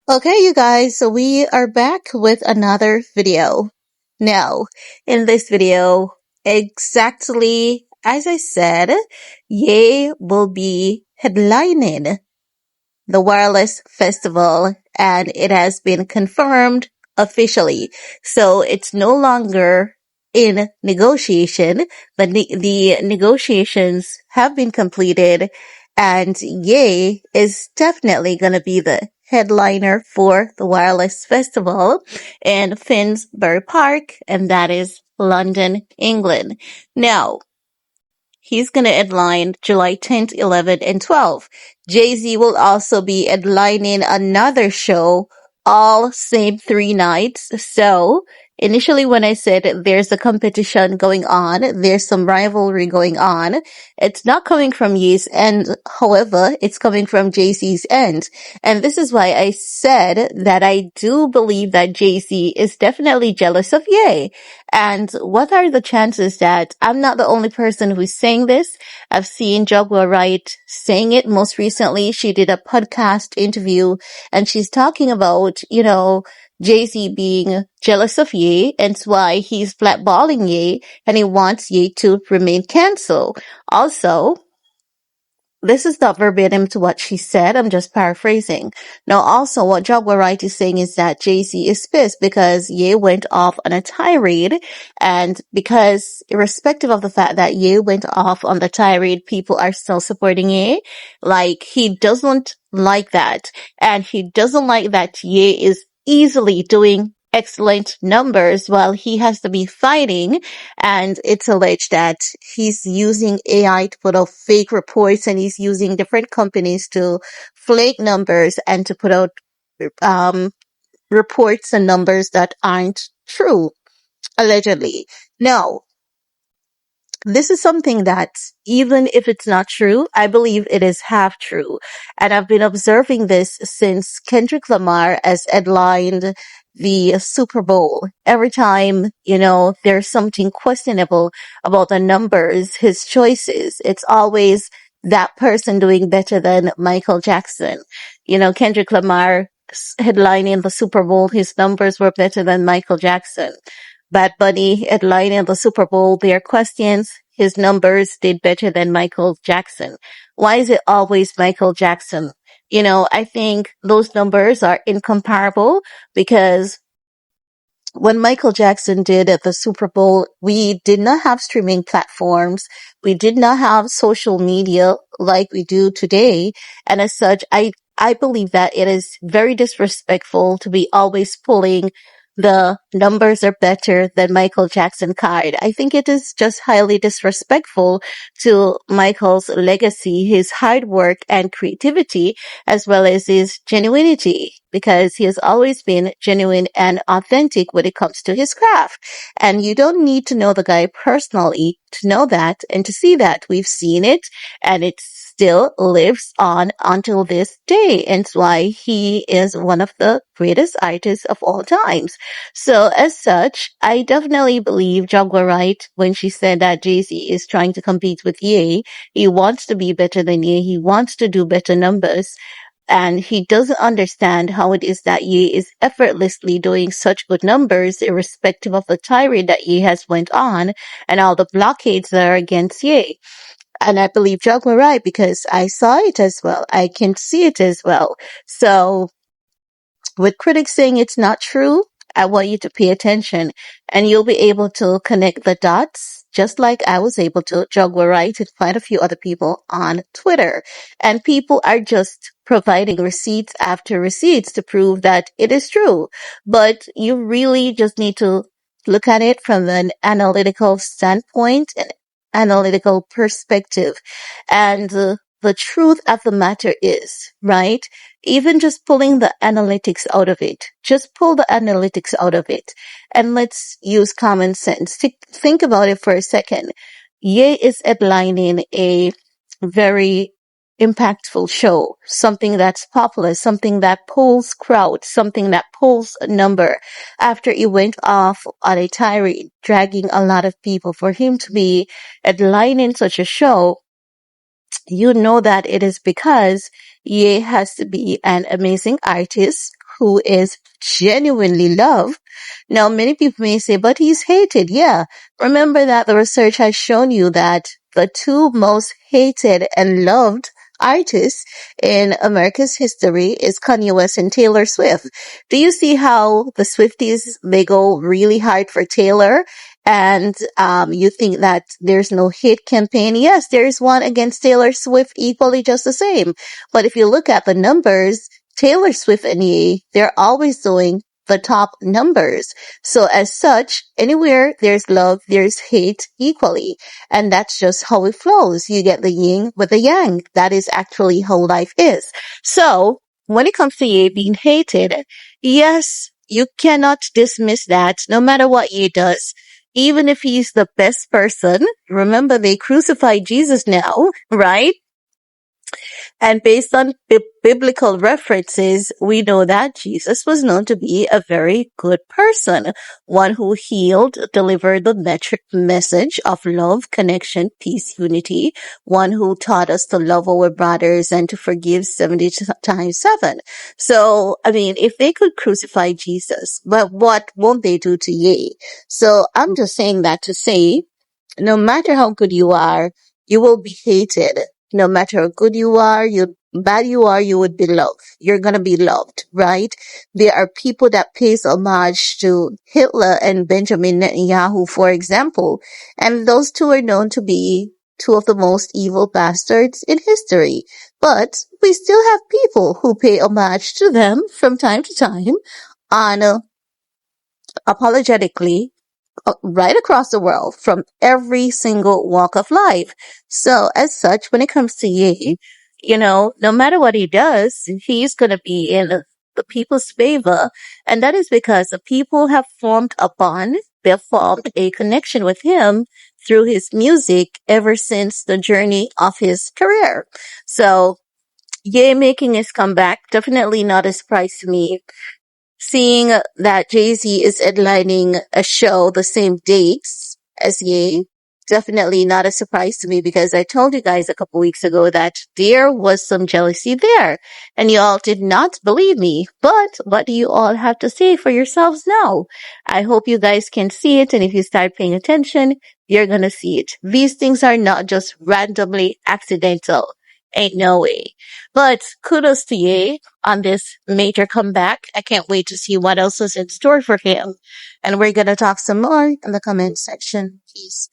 Okay, you guys, so we are back with another video. Now, in this video, exactly as I said, Ye will be headlining the Wireless Festival, and it has been confirmed officially. So it's no longer in negotiation, but the negotiations have been completed, and Ye is definitely going to be the headliner for the Wireless Festival in Finsbury Park, and that is London, England. Now, he's going to headline July 10th, 11th, and 12th. Jay-Z will also be headlining another show, all same 3 nights. So, initially when I said there's a competition going on, there's some rivalry going on, it's not coming from Ye's end. However, it's coming from Jay-Z's end. And this is why I said that I do believe that Jay-Z is definitely jealous of Ye. And what are the chances that I'm not the only person who's saying this? I've seen Jogwa Wright saying it most recently. She did a podcast interview and she's talking about, Jay-Z being jealous of Ye, and it's why he's blackballing Ye and he wants Ye to remain cancelled. Also, this is not verbatim to what she said. I'm just paraphrasing. Now, also, what Jogwa Wright is saying is that Jay-Z is pissed because Ye went off on a tirade, and because irrespective of the fact that Ye went off on the tirade, people are still supporting Ye. Like, he doesn't like that. And he doesn't like that Ye is easily doing excellent numbers while he has to be fighting, and it's alleged that he's using AI to put out fake reports, and he's using different companies to flake numbers and to put out um, reports and numbers that aren't true, allegedly. Now, this is something that, even if it's not true, I believe it is half true. And I've been observing this since Kendrick Lamar has headlined the Super Bowl. Every time, there's something questionable about the numbers, his choices, it's always that person doing better than Michael Jackson. Kendrick Lamar headlining the Super Bowl, his numbers were better than Michael Jackson. Bad Bunny headlining the Super Bowl, their questions, his numbers did better than Michael Jackson. Why is it always Michael Jackson? I think those numbers are incomparable because when Michael Jackson did at the Super Bowl, we did not have streaming platforms. We did not have social media like we do today. And as such, I believe that it is very disrespectful to be always pulling the numbers are better than Michael Jackson card. I think it is just highly disrespectful to Michael's legacy, his hard work and creativity, as well as his genuinity, because he has always been genuine and authentic when it comes to his craft. And you don't need to know the guy personally to know that and to see that. We've seen it, and it still lives on until this day. And it's why he is one of the greatest artists of all times. So as such, I definitely believe Jogwa Wright when she said that Jay-Z is trying to compete with Ye. He wants to be better than Ye. He wants to do better numbers. And he doesn't understand how it is that Ye is effortlessly doing such good numbers, irrespective of the tirade that Ye has went on and all the blockades that are against Ye. And I believe Jock were right because I saw it as well. I can see it as well. So with critics saying it's not true, I want you to pay attention and you'll be able to connect the dots just like I was able to. Jog were right and quite a few other people on Twitter. And people are just providing receipts after receipts to prove that it is true. But you really just need to look at it from an analytical standpoint and analytical perspective. And the truth of the matter is, right? Even just pulling the analytics out of it, just pull the analytics out of it. And let's use common sense. Think about it for a second. Ye is headlining a very impactful show, something that's popular, something that pulls crowd, something that pulls a number. After he went off on a tirade, dragging a lot of people, for him to be headlining such a show, you know that it is because Ye has to be an amazing artist who is genuinely loved. Now, many people may say, but he's hated. Yeah. Remember that the research has shown you that the two most hated and loved artists in America's history is Kanye West and Taylor Swift. Do you see how the Swifties, they go really hard for Taylor? And you think that there's no hate campaign? Yes, there is one against Taylor Swift equally just the same. But if you look at the numbers, Taylor Swift and Ye, they're always doing the top numbers. So as such, anywhere there's love, there's hate equally. And that's just how it flows. You get the yin with the yang. That is actually how life is. So when it comes to Ye being hated, yes, you cannot dismiss that no matter what Ye does. Even if he's the best person, remember they crucified Jesus now, right? And based on biblical references, we know that Jesus was known to be a very good person, one who healed, delivered the message of love, connection, peace, unity, one who taught us to love our brothers and to forgive 70 times 7. So, I mean, if they could crucify Jesus, but what won't they do to Ye? So I'm just saying that to say, no matter how good you are, you will be hated. No matter how good you are, bad you are, you would be loved. You're gonna be loved, right? There are people that pays homage to Hitler and Benjamin Netanyahu, for example, and those two are known to be two of the most evil bastards in history. But we still have people who pay homage to them from time to time on apologetically right across the world from every single walk of life. So as such, when it comes to Ye, no matter what he does, he's going to be in the people's favor. And that is because the people have formed a bond. They've formed a connection with him through his music ever since the journey of his career. So Ye making his comeback, definitely not a surprise to me. Seeing that Jay-Z is headlining a show the same dates as Ye, definitely not a surprise to me because I told you guys a couple weeks ago that there was some jealousy there and you all did not believe me. But what do you all have to say for yourselves now? I hope you guys can see it, and if you start paying attention, you're gonna see it. These things are not just randomly accidental. Ain't no way. But kudos to Ye on this major comeback. I can't wait to see what else is in store for him. And we're going to talk some more in the comment section. Peace.